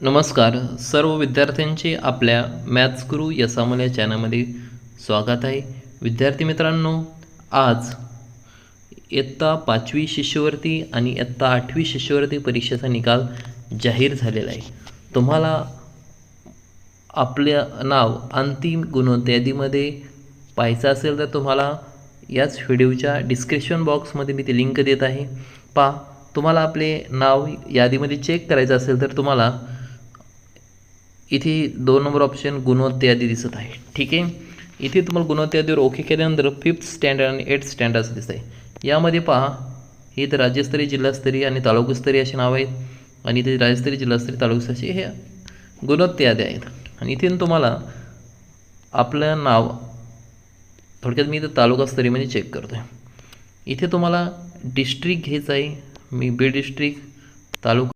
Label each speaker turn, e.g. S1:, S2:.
S1: नमस्कार सर्व विद्यार्थ्यांचे आपल्या मॅथ्स गुरु यसामल या चॅनलमध्ये स्वागत आहे. विद्यार्थी मित्रांनो, आज इयत्ता 5वी शिष्यवृत्ती आणि इयत्ता 8वी शिष्यवृत्ती परीक्षेचा निकाल जाहीर झालेला आहे. तुम्हाला आपलं नाव अंतिम गुणवत्ता यादीमध्ये पाहायचं असेल तर तुम्हाला याच व्हिडिओच्या डिस्क्रिप्शन बॉक्समध्ये मी ती लिंक देत आहे. तुम्हाला आपले नाव यादीमध्ये चेक करायचं असेल तर तुम्हाला इथे 2 नंबर ऑप्शन गुणवत्ता यादी दिसत आहे. ठीक आहे, इथे तुम्हाला गुणवत्ता यादीवर ओके केल्यानंतर 5th स्टँडर्ड आणि 8th स्टँडर्ड असं दिसत आहे. यामध्ये पहा, हे इथं राज्यस्तरीय, जिल्हास्तरीय आणि तालुकास्तरीय अशी नावं आहेत आणि इथे राज्यस्तरीय, जिल्हास्तरीय, तालुकास्तरीय हे गुणवत्ता याद्या आहेत. आणि इथे तुम्हाला आपलं नाव थोडक्यात मी इथं तालुकास्तरीय म्हणजे चेक करतो आहे. इथे तुम्हाला डिस्ट्रिक्ट घ्यायचं आहे. मी बी डिस्ट्रिक्ट, तालुका